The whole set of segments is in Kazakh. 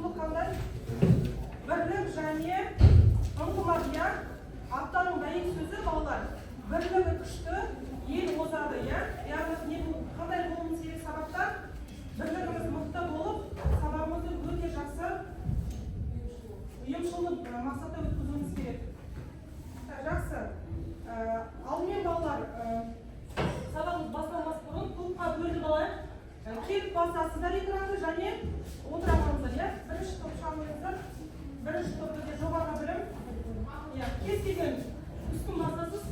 ұлы қандай? Бірлік және ынтымақ, иә? Аптаның дәйек сөзі балалар. Бірлігі күшті, ел озады, иә? Яғни қандай болуымыз керек сабақта? Бірлігіміз мықты болып, сабағымызды өте жақсы ұйымшылдық мақсатта өткізуіміз керек. Жақсы. Алдымен балалар, сабағымыз басталмас бұрын топқа бөліп алайық. Келіп басасыздар экранды және отырамаңыздар, иә? Бірінші топ шамыңыздар. Бірінші топ өте жоғарғы білім. Кез келген үстін басасыз.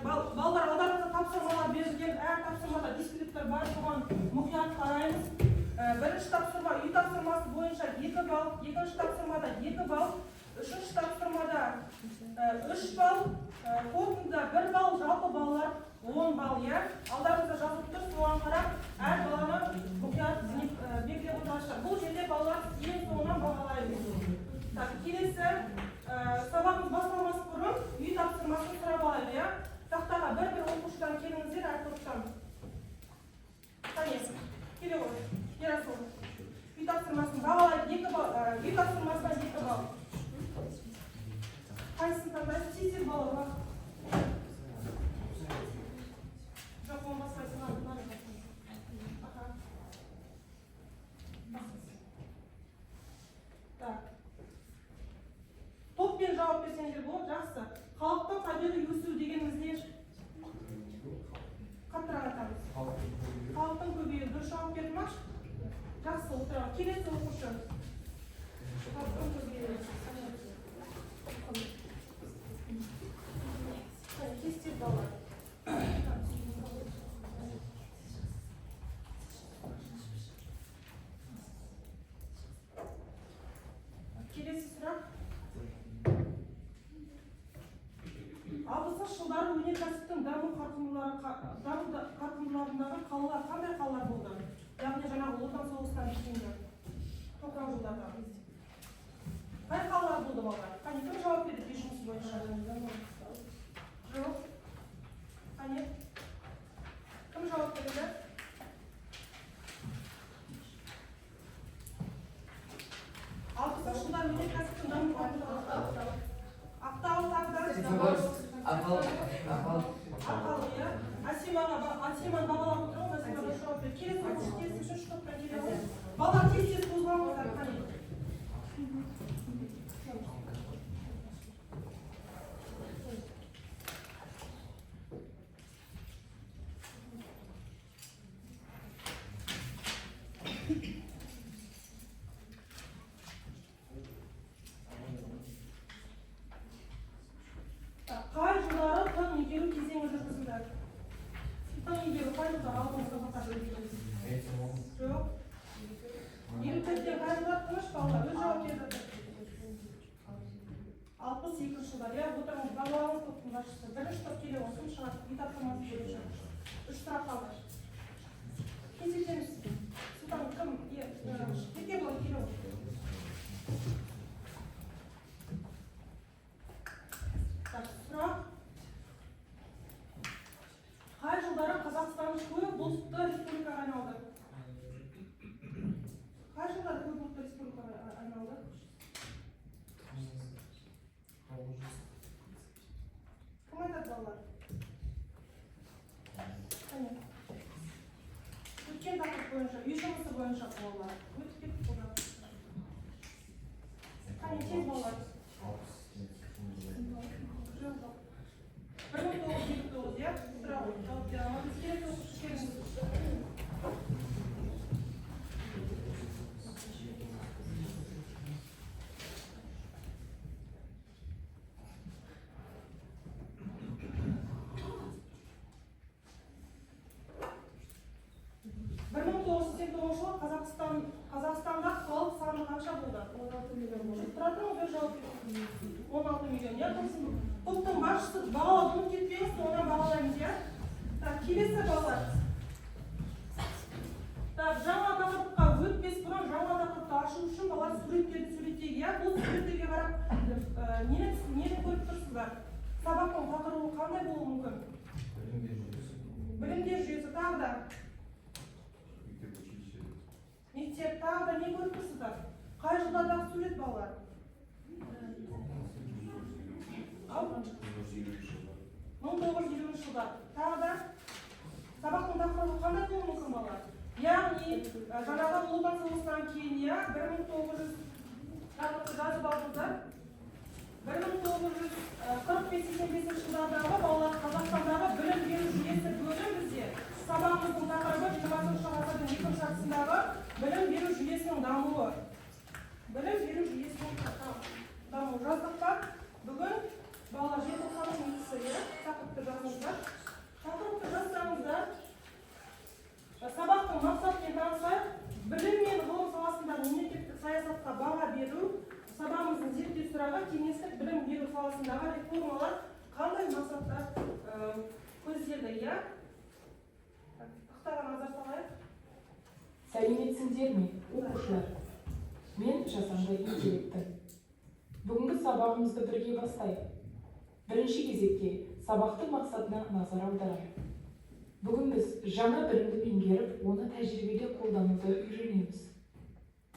Балалар алдарыңызда тапсырмалар берілген, әр тапсырмада дискриптор бар, соған мұқият қараймыз. Бірінші тапсырма үй тапсырмасы бойынша 2 балл, екінші тапсырмада 2 балл, үшінші тапсырмада 3 балл, қорытындыда 1 балл, жалпы балалар 10 балл, иә. Алдарыңызда жазылып тұр, соған қарап, әр баланы мұқият белгілеп отырғанша. Бұл жерде балалар ең соңынан бағалаймыз. Келесі сабағымыз басталмас бұрын үй тапсырмасын сұрап алайық, иә. Тақтаға бір оқушыдан келіңіздер, әр топтан. Қанесі, келе ғой, Ерасыл. Үй тапсырмасын бағалайық, үй тапсырмасынан 2 балл. Қайсысын таңдайсыз, тезер балалар. Жоқ, оны басқайсың, топпен жауап берсеңдер болады, жақсы. Халықтың табиғи өсуі дегеніміз не? Қаттырақ айтамыз. Халықтың көбеюі. Дұрыс жауап берді ма? Жақсы, отырайық. Келесі оқушы. Халықтың көбеюі. Кестер балалар. Келесі сұрақ. Алғашқы жылдары өнеркәсіптің даму қарқындыларындағы қалалар қандай қалалар болды? Яғни жаңағы отан соғыстан кейінгі 90 жылдарда. Қай қалалар болды балалар? Қане, кім жауап берді жұмысы бойынша? Жоқ. Қане? Кім жауап берді? Алғашқы жылдары балалар өнеркәсіптің даму Ақтау тағда Ақалы, иә. Асиманы бағалап отырмын, Асимаға жауап бер. Келесі үшінші топтан келеді. Балалар тез қозғалыңыздар, қане. Қай жылдары тың игеру кезеңі жүргізілді? Тың игеру қай жылдары алдыңызға бақар өтеміз? Жоқ. Елу төрттен қай жылдар тыныш балалар? Өз жауап берді. 62 жылдар. Я отырыңыз балаларыңыз топтың басшысы. Бірінші топ келе осым шығады. Үй тапсырмасы бойынша. 3 сұрақ қалды. Кезектеміз. Сұлтан кім? Кетке болады келе ол. Сұрақ. Қай жылдары Қазақстан көк бұлтты республикаға айналды? Қай жылдары көк бұлтты республикаға айналды? Кім айтады балалар? Қане? Өткен тақырып бойынша, үй жұмысы бойынша балалар. Өтіп кетіп қолдар. Қане, тез балалар. 1929, иә? Сұрақ ой, жауап бере аламыз. Келесі оқушы келіңіз. Қазақстанда халық саны қанша болды? 16 миллион болды. Тұратың бір жауап берді. 16 миллион, иә? Топтың басшысы бағалауды ұмытып кетпеңіз, онан бағалаймыз, иә? Келесі балалар. Жаңа тақырыпқа өтпес бұрын жаңа тақырыпты ашу үшін балалар суреттерді суреттейік, иә? Бұл суреттерге қарап нені көріп тұрсыздар? Сабақтың тақырыбы қандай болуы мүмкін? Білімдер жүйесі тағы да. Мектеп тағы да не көріп тұрсыздар? Қай жылдардағы сурет балалар? 1920 жылдар. Тағы да сабақтың тақырыбы қандай болуы мүмкін балалар? Яғни жаңағы ұлы отан соғысынан кейін, иә, 1900 тақырыпты жазып алдыңыздар. 1945-85 жылдардағы балалар Қазақстандағы білім беру жүйесі бөлім бізде. Сабағымыздың тақырыбы 20-шы ғасырдың екінші жартысындағы білім беру жүйесінің дамуы. Білім беру жүйесінің дамуы. Жаздық па? Бүгін балалар желтоқсанның екісі, тақырыпты жазыңыздар. Тақырыпты жазсаңыздар, сабақтың мақсатымен танысайық. Білім мен ғылым саласындағы мемлекеттік саясатқа баға беру. Сабағымыздың зерттеу сұрағы кеңестік білім беру саласындағы реформалар қандай мақсатта көзделді, иә? Тақтаға назар салайық. Сәлеметсіңдер ме, оқушылар? Мен жасанды интеллекті. Бүгінгі сабағымызды бірге бастайық. Бірінші кезекте сабақтың мақсатына назар аударайық. Бүгін біз жаңа білімді меңгеріп, оны тәжірибеде қолдануды үйренеміз.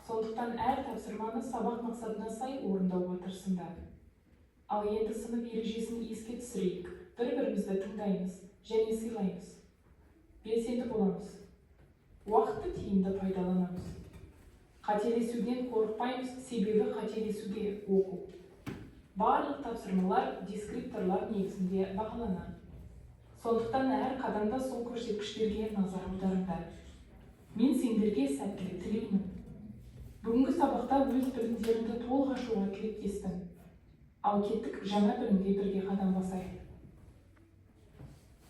Сондықтан әр тапсырманы сабақ мақсатына сай орындауға тырысыңдар. Ал енді сынып ережесін еске түсірейік. Бір-бірімізді тыңдаймыз және сыйлаймыз. Белсенді боламыз. Уақытты тиімді пайдаланамыз. Қателесуден қорықпаймыз, себебі қателесуде оқу. Барлық тапсырмалар дескрипторлар негізінде бағаланады. Сондықтан әр қадамда сол көрсеткіштерге назар аударыңдар. Мен сендерге сәттілік тілеймін. Бүгінгі сабақта өз білімдеріңді толық ашуға тілектеспін. Ал кеттік жаңа білімге бірге қадам басайық.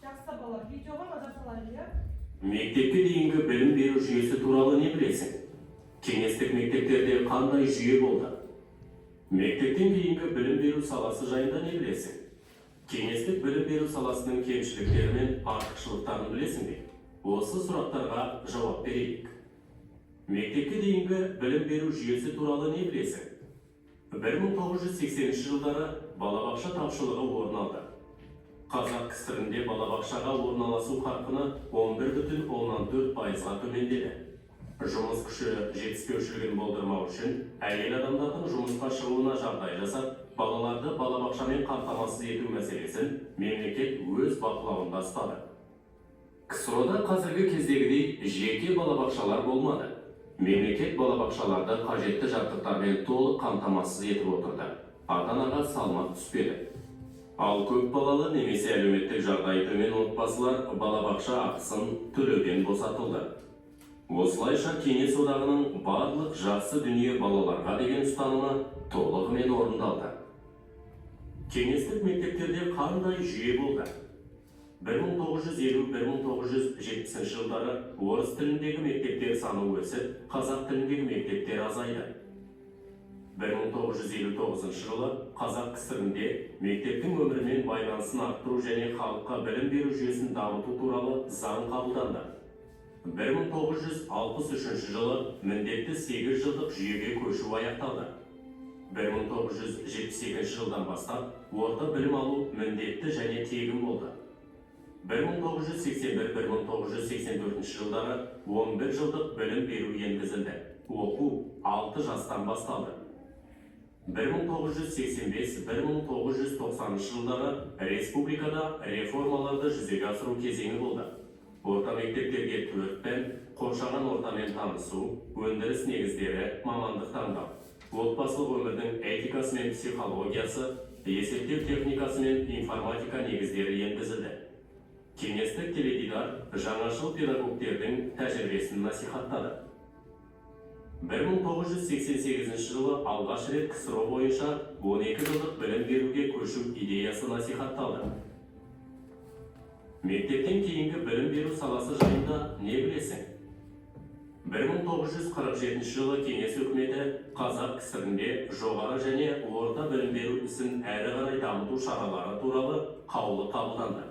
Жақсы балалар, видеоға назар салайық, иә? Мектепке дейінгі білім беру жүйесі туралы не білесің? Кеңестік мектептерде қандай жүйе болды? Мектептен кейінгі білім беру саласы жайында не білесің? Кеңестік білім беру саласының кемшіліктері мен артықшылықтарын білесің бе? Осы сұрақтарға жауап берейік. Мектепке дейінгі білім беру жүйесі туралы не білесің? 1980 жылдары балабақша тапшылығы орын алды. Қазақ кср-інде балабақшаға орналасу қарқыны 11,4%-ға төмендеді. жұмыс күші жетіспеушілігін болдырмау үшін әйел адамдардың жұмысқа шығуына жағдай жасап, балаларды балабақшамен қамтамасыз ету мәселесін мемлекет өз бақылауында ұстады. КСРО-да қазіргі кездегідей жеке балабақшалар болмады. Мемлекет балабақшаларды қажетті жабдықтармен толық қамтамасыз етіп отырды. Ата-анаға салмақ түспеді. Ал көп балалы немесе әлеуметтік жағдайы төмен отбасылар балабақша ақысын төлеуден босатылды. Осылайша Кеңес одағының барлық жақсы дүние балаларға деген ұстанымы толығымен орындалды. Кеңестік мектептерде қандай жүйе болды? 1950-1970 жылдары орыс тіліндегі мектептер саны өсіп, қазақ тіліндегі мектептер азайды. 1959 жылы Қазақ КСР-інде мектептің өмірімен байланысын арттыру және халыққа білім беру жүйесін дамыту туралы заң қабылданды. 1963 жылы міндетті 8 жылдық жүйеге көшу аяқталды. 1978 жылдан бастап орта білім алу міндетті және тегін болды. 1981-1984 жылдары 11 жылдық білім беру енгізілді. Оқу 6 жастан басталды. 1985-1990 жылдары республикада реформаларды жүзеге асыру кезеңі болды. Орта мектептерге 4 пән, қоршаған ортамен танысу, өндіріс негіздері, мамандық таңдау, отбасылық өмірдің этикасы мен психологиясы, есептеу техникасы мен информатика негіздері енгізілді. Кеңестік теледидар жаңашыл педагогтердің тәжірибесін насихаттады. 1988 жылы алғаш рет КСРО бойынша 12 жылдық білім беруге көшу идеясы насихатталды. Мектептен кейінгі білім беру саласы жайында не білесің? 1947 жылы Кеңес үкіметі Қазақ КСР-інде жоғары және орта білім беру ісін әрі қарай дамыту шаралары туралы қаулы қабылданды.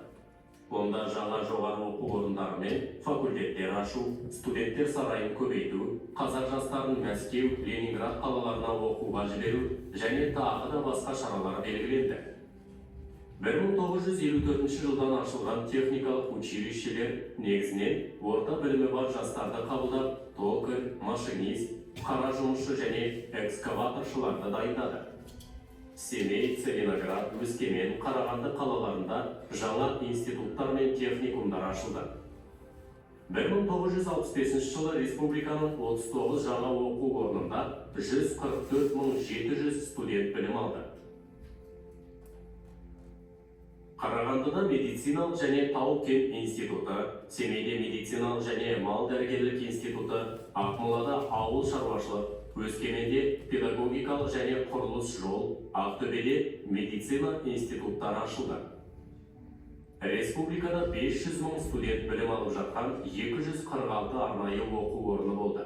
Онда жаңа жоғары оқу орындары мен факультеттер ашу, студенттер сарайын көбейту, қазақ жастарын Мәскеу, Ленинград қалаларына оқуға жіберу және тағы да басқа шаралар белгіленді. 1954 жылдан ашылған техникалық училищелер негізінен орта білімі бар жастарды қабылдап, токарь, машинист, қара жұмысшы және экскаваторшыларды дайындады. Семей, Целиноград, Өскемен, Қарағанды қалаларында жаңа институттар мен техникумдар ашылды. 1965 жылы республиканың 39 жаңа оқу орнында 144.700 студент білім алды. Қарағандыда медициналық және тау-кен институты, Семейде медициналық және мал дәрігерлік институты, Ақмолада ауыл шаруашылық, Өскеменде педагогикалық және құрылыс жол, Ақтөбеде медицина институттары ашылды. Республикада 500.000 студент білім алып жатқан 246 арнайы оқу орны болды.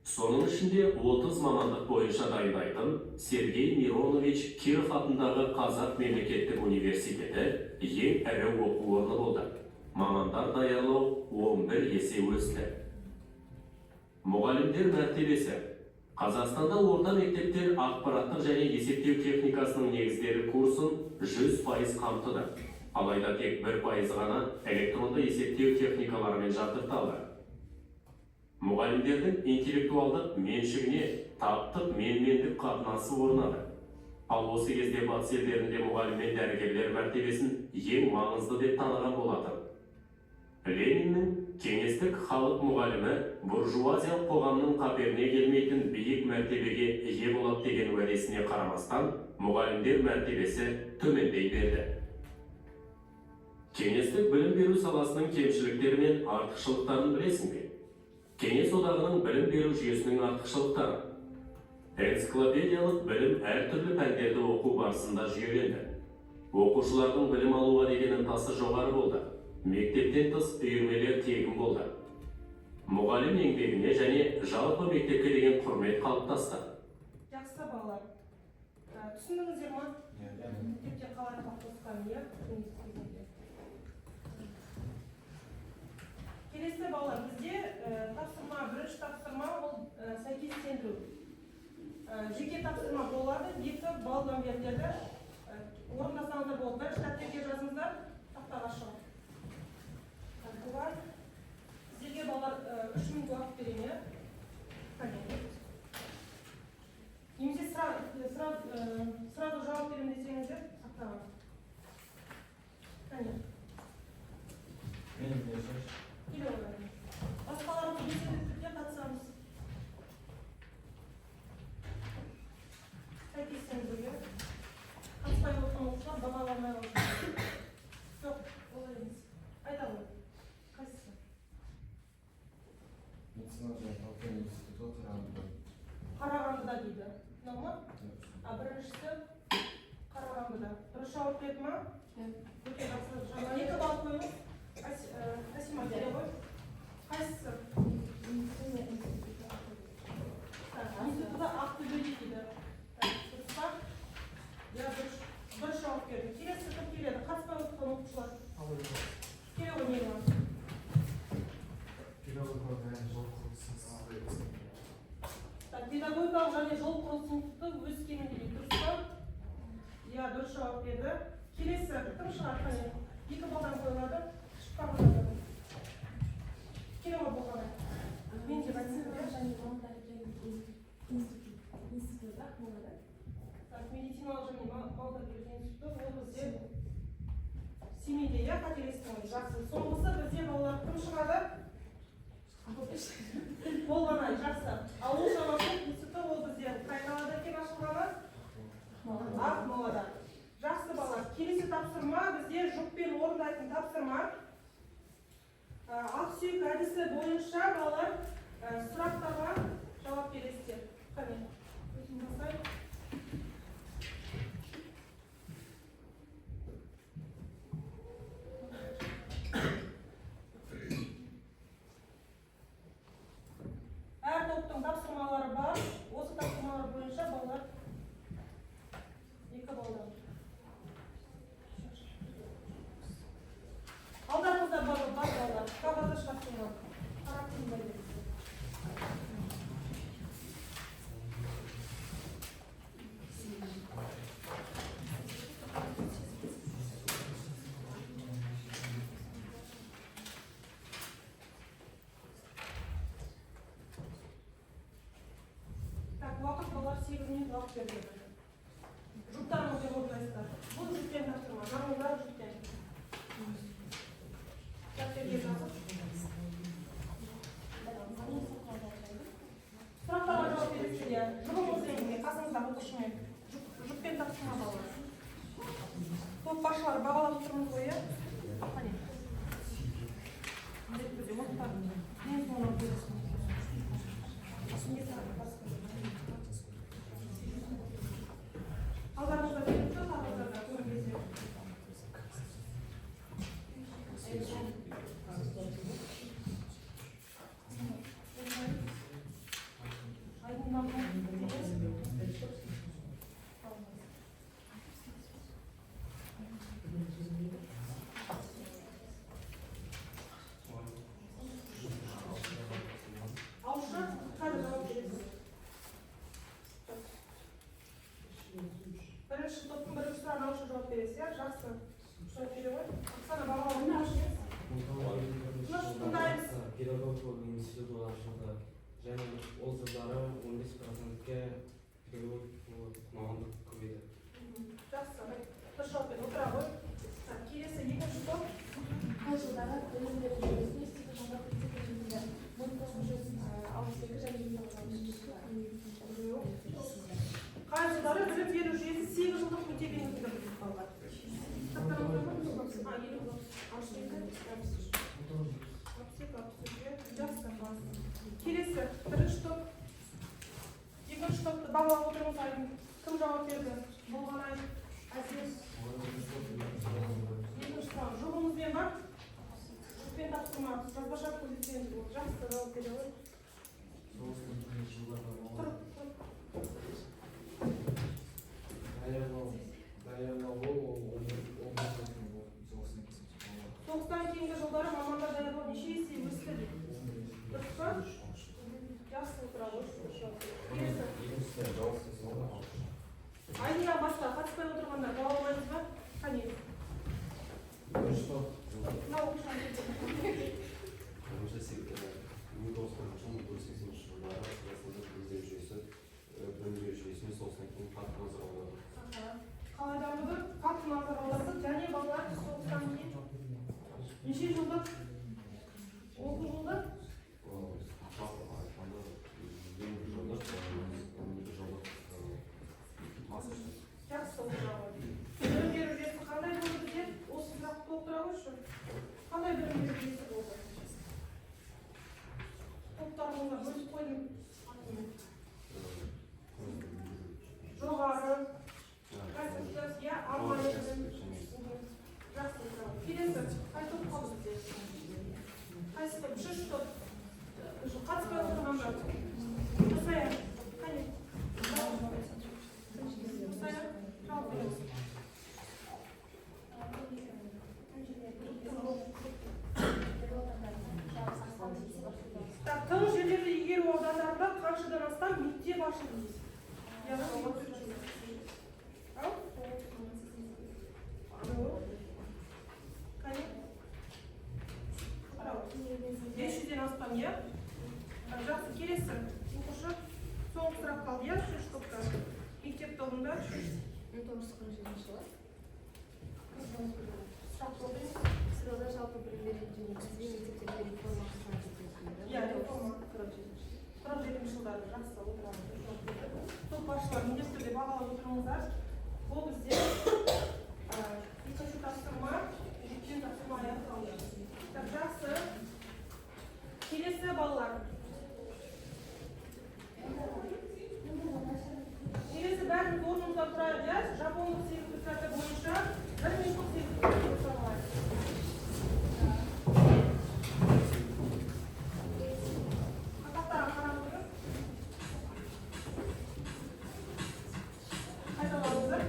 Соның ішінде 30 мамандық бойынша дайындайтын Сергей Миронович Киров атындағы Қазақ мемлекеттік университеті ең ірі оқу орны болды. Мамандар даярлау 11 есе өсті. Мұғалімдер мәртебесі. Қазақстанда орта мектептер ақпараттық және есептеу техникасының негіздері курсын 100% қамтыды. Алайда тек 1% ғана электронды есептеу техникаларымен жабдықталды. Мұғалімдердің интеллектуалдық меншігіне таптық менмендік қатынасы орнады. Ал осы кезде батыс елдерінде мұғалім мен дәрігерлер мәртебесін ең маңызды деп таныған болатын. Лениннің кеңестік халық мұғалімі буржуазиялық қоғамның қаперіне келмейтін биік мәртебеге ие болады деген уәдесіне қарамастан, мұғалімдер мәртебесі төмендей берді. Кеңестік білім беру саласының кемшіліктері мен артықшылықтарын білесің бе? Кеңес одағының білім беру жүйесінің артықшылықтары. Энциклопедиялық білім әртүрлі пәндерді оқу барысында жүйеленді. Оқушылардың білім алуға деген ынтасы жоғары болды. Мектептен тыс үйірмелер тегін болды. Мұғалім еңбегіне және жалпы мектепке деген құрмет қалыптасты. Жақсы балалар. Түсіндіңіздер ме? Мектепте қалай қалыптасқанын, иә? Келесі балалар, бізде тапсырма, бірінші тапсырма ол сәйкестендіру. Жеке тапсырма болады, 2 балдан беріледі. Орындасаңыздар болды. Бірінші дәптерге жазыңыздар, тақтаға шығып. Сіздерге балалар 3 минут уақыт берейін, жауап беремін десеңіздер, сақтаған. Қане. Мен берсеш. Келе оған. Басқаларымыз белсенділікке қатысамыз. Сәйкестендіруге. Қатыспай отырған оқушылар бағаламай қалды. Жоқ, олай емес. Айта ғой. Қайсысы? Медицина және Алтын институты Қарағандыда. Қарағандыда дейді. Мынау ма? Біріншісі Қарағандыда. Дұрыс жауап берді ма? Өте жақсы. Жаңа 2 балл қойыңыз. Асима келе ғой. Қайсысы? Институты Ақтөбеде дейді. Дұрыс па? Я дұрыс жауап берді. Келесі кім келеді? Қатыспай отырған оқушылар. Келе ғой Нелла. Педагогикалық және жол құрылыс институты Өскеменде дейді. Дұрыс па? Я дұрыс жауап берді. Келесі кім шығар? Қане? 2 балдан қойылады. Шықпағандар. Келе ғой болғаны. Мен де медициналық және малдәрігерлік институты ол бізде Семейде, иә, қателестім. Жақсы. Соңғысы бізде балалар кім шығады? Болғанай, жақсы. Ауыл шаруашылық институты ол бізде қай қалада екен ашылғаны? Ақмолада. Жақсы балалар. Келесі тапсырма бізде жұппен орындайтын тапсырма. Ақсүйек әдісі бойынша балалар сұрақтарға жауап бересіздер. Қане. Өзім жасайын. Әр топтың тапсырмалары бар. Осы тапсырмалар бойынша балалар 2 балдан. Алдарыңызда бар балалар. Қағазда шығарсыңдар. Қарап тұрыңдар. Уақыт балалар 8 минут уақыт берді. Жұптарыңызды орындайсыздар. Бұл жұптен тапсырма. Жаныңыздар жұптен. Дәптерге жазып. Сұрақтарға жауап бересіздер. Жұбыңыз еміне, қасыңыздағы оқушымен. Жұппен тапсырма балалар. Топ басшылары бағалап тұрмыз ғой, иә? Қане. Мен соны бересің. Алдарыңызда беріпті, қағаздарда көріңіздер. Ауызша қайда жауап бересіз? Бірінші топтың бірінші сұрағына ауызша жауап бересіз, иә? Жақсы. Жауап бере ғой. Оксана бағалауында ашыңыз. Тыңдаймыз. Педагогикалық институты ашылды. Және ол жылдары 15%-ке педагогикалық мамандық көбейді. Жақсы. Дұрыс жауап берді. Отыра ғой. Келесі екінші топ. Қай жылдары білім беру жүйесін институт жаңғырту кезеңінде 1962 және 1963 Қай жылдары білім беру жүйесі 8 жылдық мектеп енгізілді қалған. Келесі бірінші топ. Екінші топты бағалап отырмыз айдың. Кім жауап берді? Болған ай. Әсет. Екінші сұрақ. Жұбыңызбен бар? Жұппен тапсырма. Жазбаша көзеткен. Жақсы жауап бере ғой. Соғыстан кейінгі жылдары мамандар даярлау неше есе өсті дейді. Дұрыс па? Жақсы отыра ғой. Айдыдан басқа қатыспай отырғандар бағалаймыз ба? Қане? Мынау оқушылар Жақсы отырады. Білім беру жүйесі қандай болды деп осы сұрақты толтыра қойшы. Қандай білім беру жүйесі болды? Топтарыңызға бөліп қойдым. Жоғары. Я арман едім. Жақсы отырады. Келесі, қай топ қалды бізде? Қайсы топ? Үшінші топ. Қатыспай отырғандар. Мұсая, қане? Мұсая, жауап беріңіз. Тың жерлерді игеру аудандарында қаншадан астам мектеп ашылды дейсіз? Ау? Қане? 500-ден астам, иә? Жақсы, келесі оқушы. Соңғы сұрақ қалды, иә? Үшінші топта. Мектеп тобында. 1947 жылы сұрақ болды. Сырада жалпы білім беретін және кәсіби мектептерде реформа жасалды. Иә, реформа. 47 жылдары жақсы отырады. Топ басшылар міндетті түрде бағалап отырыңыздар. Бұл бізде екінші тапсырма, екінші тапсырма аяқталды. Жақсы. Келесі балалар. Келесі бәрін орнымызда тұрайық, иә? Жапондық сертификаты бойынша 1 минуттық сертификат жасалады. Қақпақтарға қарап отырып. Қайталаңыздар.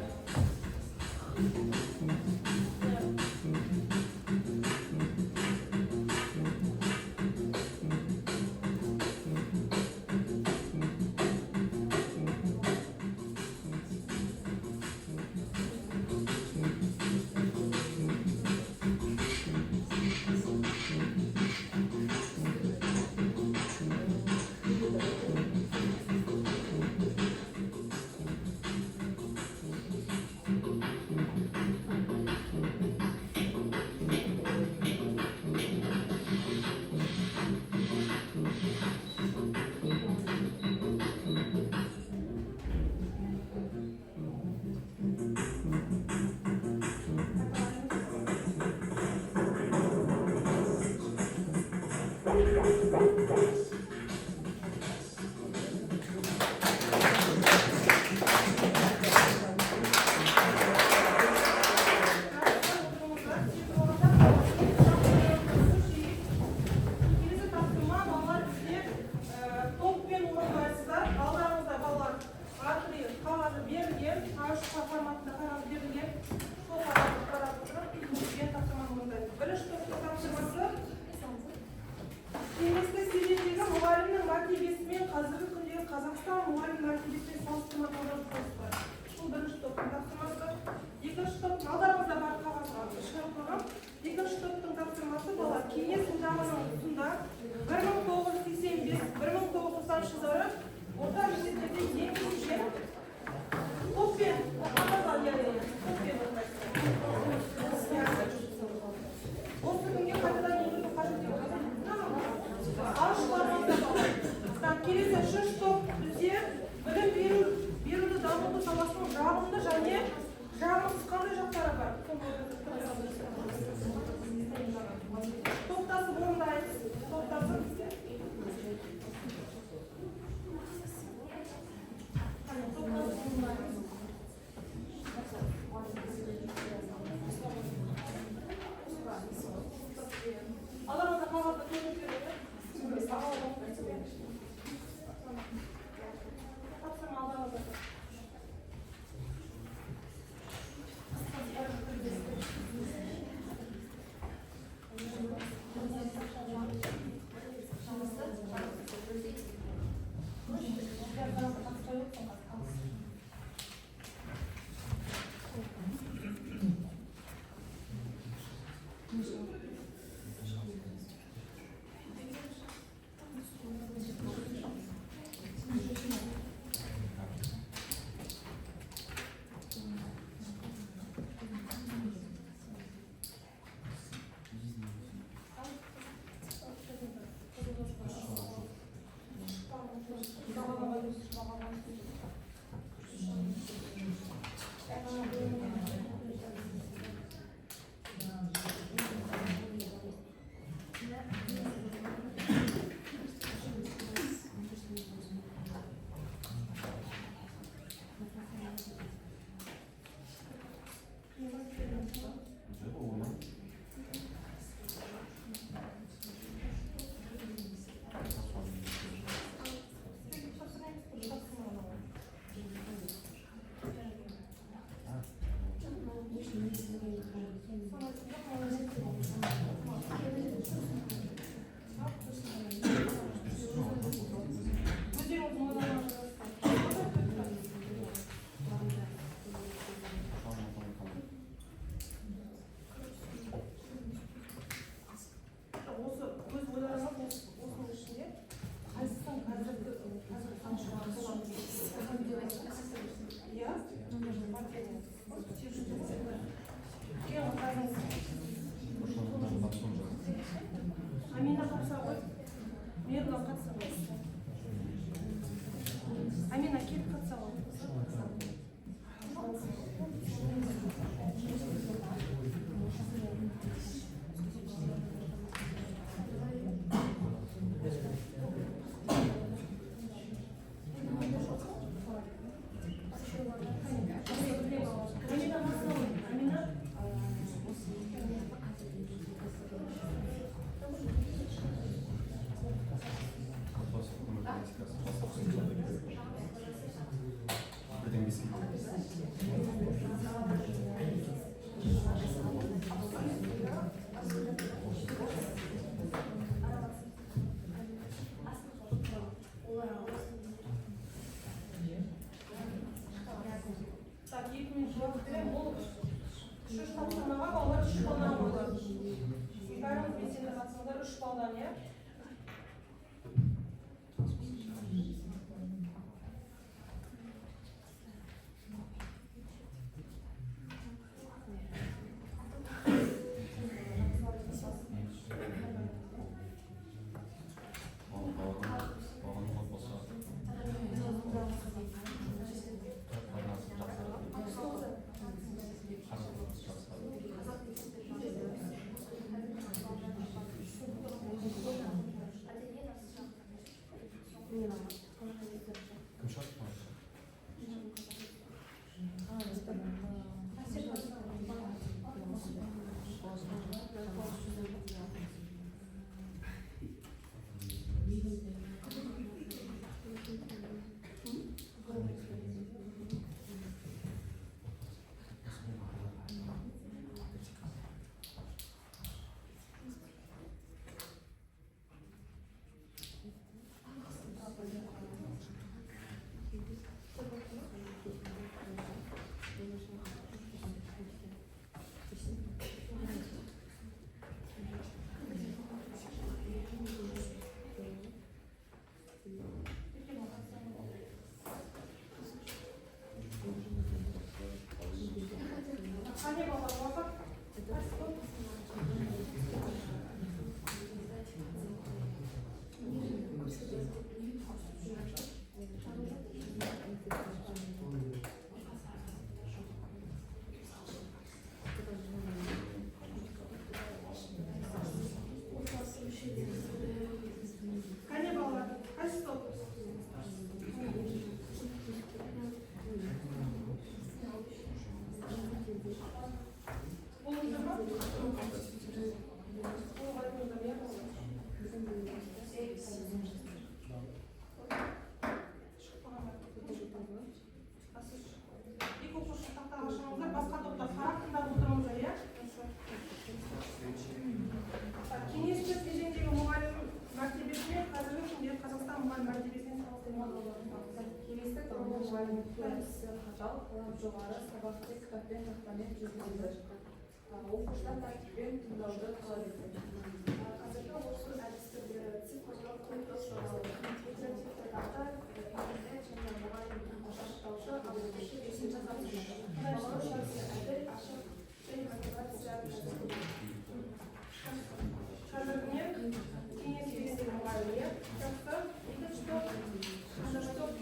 Келесі үшінші топ бізде Амина қатыса. Амина келіп қатыса ғой. Так, 2 минут жауап беремін. Бұл үшінші тапсырмаға балалар 3 балдан болды. Бәріңіз белсенді қатысыңыздар 3 балдан, иә? Қане балалар, уақыт? Қане балалар, қайсы топ? Болыңыздар ма? Ол айтыңыздар, иә балалар? Екі оқушы тақтаға шығыңыздар, басқа топтар қарап тыңдап отырыңыздар, иә? Кеңестік кезеңдегі мұғалім мәртебесіне қазіргі күнде Қазақстан мұғалім мәртебесіне салыстырмалы. Кеңестік заманғы мұғалімдіктер ісі қатал, талап жоғары, сабақты кітаппен тақтамен жүргізілді. Оқушылар тәртіппен тыңдауды талап етті. Қазіргі оқыту әдістемелері цифрлық құрылыс жобалары, интерактивті тақта, интернет және мұғалімнің жаттаушы, абылдышы есеп жасап, балалар жарысы әділ, ашық және мотивация жасайды. Қазіргіне кеңес кезеңдегі мұғалімге жақсы, екінші топ, үшінші топ.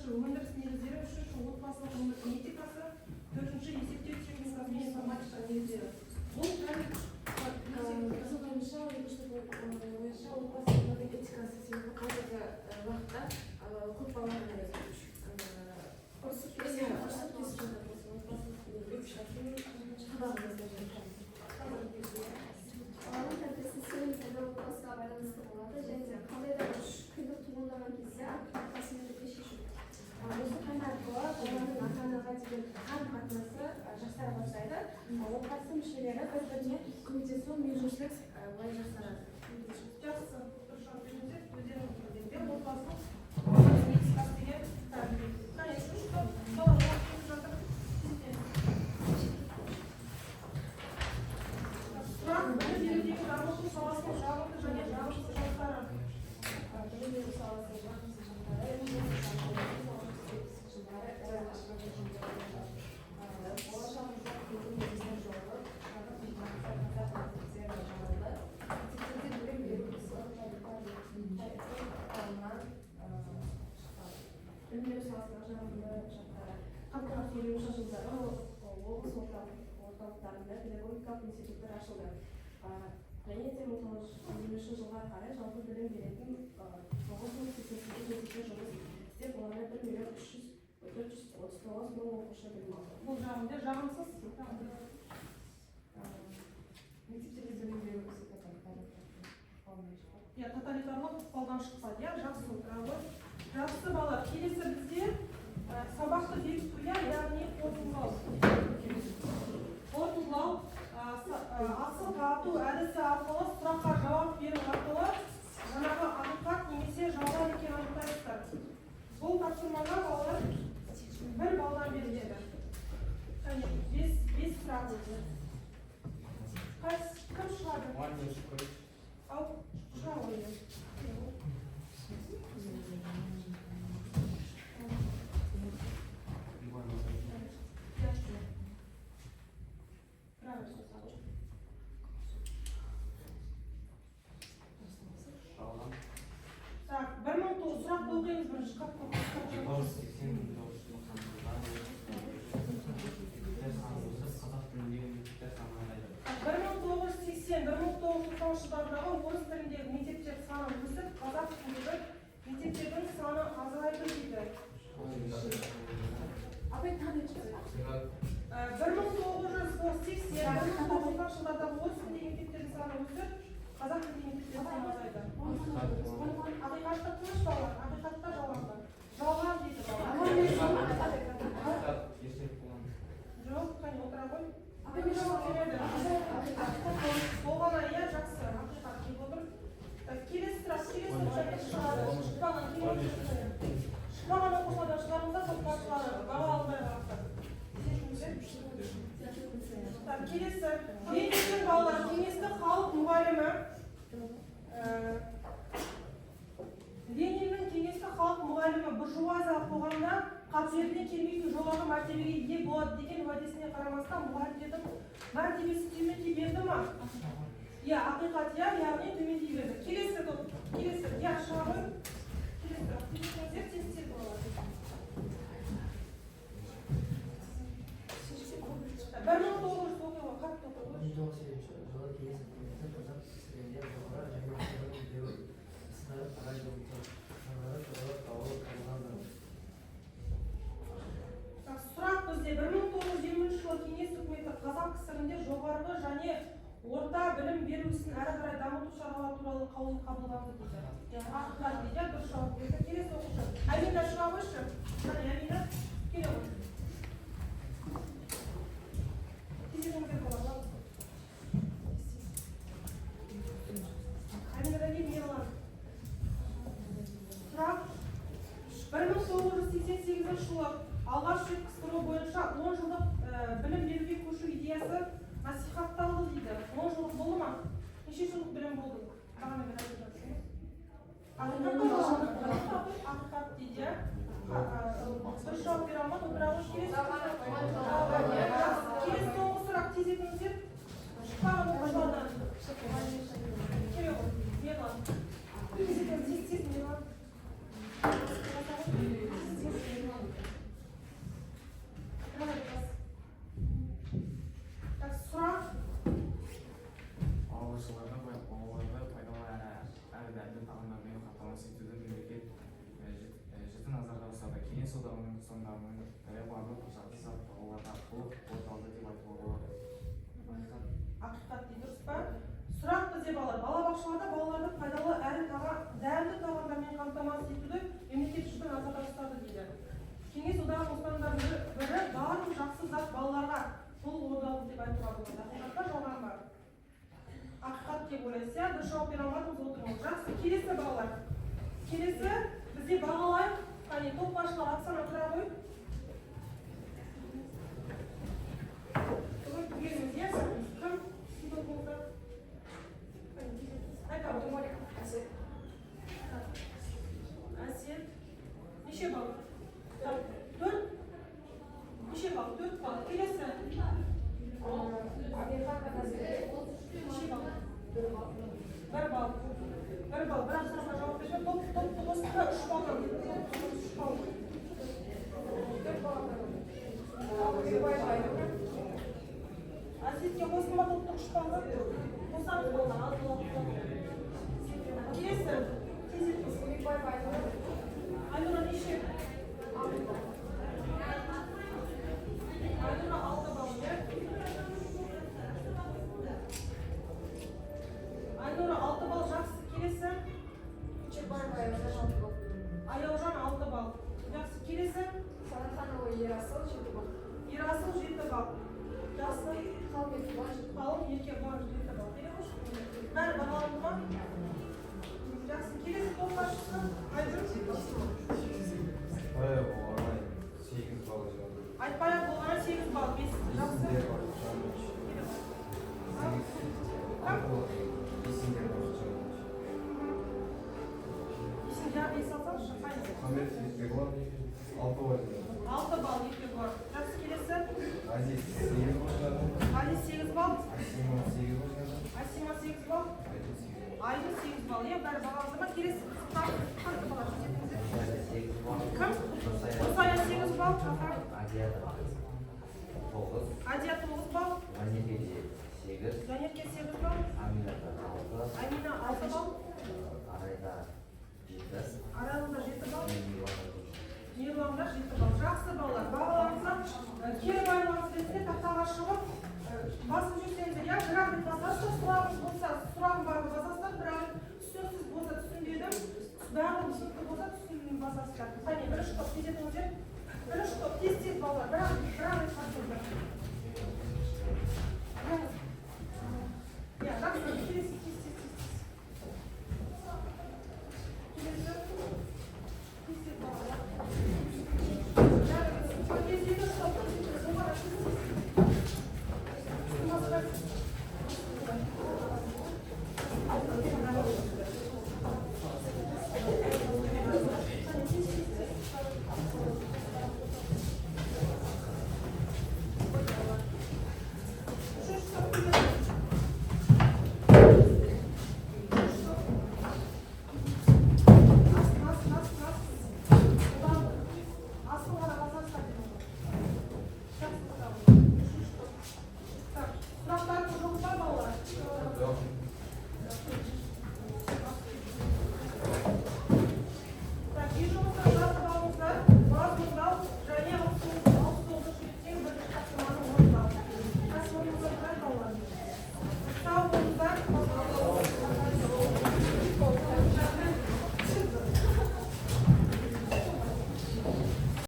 екінші өндіріс негіздері, үшінші отбасылық өмір этикасы, төртінші есептеу техникасы мен информатика негіздері. Бұл Қызыл бойынша, екінші бойынша отбасылық этикасы себебі қазіргі уақытта көп балалар ұрысып кесіп баланың тәрбиесін сенім және отбасыға байланысты болады және қандай да бір қиындық туындаған кезде ата-анасымен бірге шешу. Осы қайма арқылы баланың ата-анаға деген қарым-қатынасы жақсара бастайды. Отбасы мүшелері бір-біріне көмектесу, мейірімшілік былай жақсарады. жақсы дұрыс жауап бердіңіздер. Өздеріңіз білгендер отбасылық этикасы деген конечно, что балалар оқып жатыр. Сұрақ білім берудегі дамыту саласының жағымды және жағымсыз жақтары. Білім беру саласының жағымсыз жақтары, болашағымызда біздің негізгі жолы, мектептерде білім беру білім беру саласының жағымды жақтары. Қамтамасыз елуінші жылдары облыс орталықтарында педагогикалық институттар ашылды. Және де 1920 жылға қарай жалпы білім беретін 988 мектепте жұмыс істеп, оларда 1.339.000 оқушы білім алды. Бұл жағында жағымсыз. Мектептерде білім беру Тоталитарлық ықпалдан шықпады. Жақсы балалар, келесі бізде сабақты бекіту, яғни қорытындылау. Қорытындылау асыл тату әдісі арқылы сұраққа жауап беру арқылы жаңағы ақиқат немесе жалған екенін анықтайсыздар. Бұл тапсырмаға балалар 1 балдан беріледі. Және 5 сұрақ өтеді. Кім шығады? Ал, шыға ойын. Так, 1900 сұрақты оқимыз бірінші қапқа. 1980-1990 жылдардағы орыс тіліндегі мектептер саны өсіп, қазақ тіліндегі мектептердің саны азайды дейді. 1980-1990 жылдардағы орыс тіліндегі мектептердің саны өсіп, қазақ тіліндегі мектептердің саны азайды. Ақиқатты тыныш балалар, ақиқатта жалғанды. Жалған дейді балалар. Жоқ, қане отыра ғой. Болғана иә, жақсы, ақиқат деп отыр. Келесі сұрақ, шықпаған оқушылардан шығарыңыздар, топтан шығарады, баға алынбай қарақтар. Келесі, Лениннің балалар кеңестік халық мұғалімі. Лениннің кеңестік халық мұғалімі буржуазиялық қоғамда қабілетіне келмейтін жоғары мәртебеге ие болады деген уәдесіне қарамастан мұғалімдердің мәртебесі төмендей берді ма? Иә, ақиқат иә, яғни төмендей берді. Келесі, иә, шыға ғой. Келесі, болады. 1900 оқиға қатты оқиға. 1907 жылы кеңес үкіметі қазақ кср-де жоғары және орта білім беру ісі қарай жұмыстары туралы қаулы қабылданды. Сұрақ бізде 1920 жылы кеңес үкіметі қазақ кср-де жоғарғы және орта білім беру ісін әрі қарай дамыту шаралары туралы қаулы қабылданды дейді. Ақиқат дейді, дұрыс жауап берді. Келесі оқушы. Әмина шыға қойшы. Әмина, келе ғой. Кезегіңіздер болады. Әмина не болады? Сұрақ 1988 жылы алғаш рет КСРО бойынша 10 жылдық білім беруге көшу идеясы насихатталды дейді. 10 жылдық болды ма? Неше жылдық білім болды? Ақиқат дейді. Дұрыс жауап бере алмады, бірақ келесі соңғы сұрақ тез етіңіздер. Шықпаған оқушылардан. Келе ғой, Мерлан. Тез етіңіз, тез Мерлан. тоқсандамын барлық жақсы балалар арқылы от алды деп айтуға болады. Ақиқат дейді, дұрыс па? Сұрақ бізде балабақшаларда балаларды пайдалы әрі дәмді тағамдармен қамтамасыз етуді мемлекет ішкі назарда ұстады дейді. Кеңес одағының ұстанымдарының бірі барлық жақсы зат балаларға толық орындалды деп айтуға болады. Ақиқат па, жалған ба? Ақиқат деп ойлайсыз, иә? Дұрыс жауап бере алмадыңыз, отырыңыз. Жақсы, келесі балалар. Келесі бізде бағалайық. Қане, топ басшылар атсана тұра ғой. Бүгін түгеліміз, иә? Кім? Кім болды? Айтамын. Әсет. Неше балл? 4? Неше балл? 4 балл. Келесі. Неше балл? 1 балл. 1 балл. Бірақ сұраққа жауап берсе, топ осында 3 балл. 3 балл. 4 балл. Әсетке қосын ба топтық 3 балл? Қосаңыз болған. Келесі. Айнұра неше? Айнұра 6 балл, иә? Айнұра 6 балл, жақсы. Келесі? Аяужан 6 балл. Жақсы. Келесі? Ерасыл 7 балл. Жақсы. Қалым Еркебұлан 7 балл. Бәрі бағаланды ма? Жақсы. Келесі топ басшысы? Айтпай болғаны 8 балл жауды. Айтпай болғаны 8 балл. 5. Жақсы. Есімдер бақытжан. Есім жарты салсаңызшы, қайсы? Мұхаммед Еркебұлан 6 балл жауды. 6 балл Еркебұлан. Жақсы. Келесі? Азиз 8 балл жауды. Али 8 балл. Асима 8 балл жауды. Асима 8 балл. Айдын 8 балл. Иә, бәрі бағаланды ма? Келесі? Қанты бала жететіңіздер? Кім? Нұрсая 8 балл. Адия 9 балл. Жанерке 8 балл. Амина 6 балл. Аралында 7 балл. Мирланда 7 балл. Жақсы балалар. Бағаларыңызға кері байланыс ретінде тақтаға шығып басып жүрсеңіздер, иә, график басасыздар, сұрағыңыз болса, сұрағым барды басасыздар, бірақ түсініксіз болса түсінбедім, барлығы түсінікті болса түсінігін басасыздар. Қане, бірінші топ тез етіңіздер. Бірінші топ тез балалар, бірақ рет басыңыздар.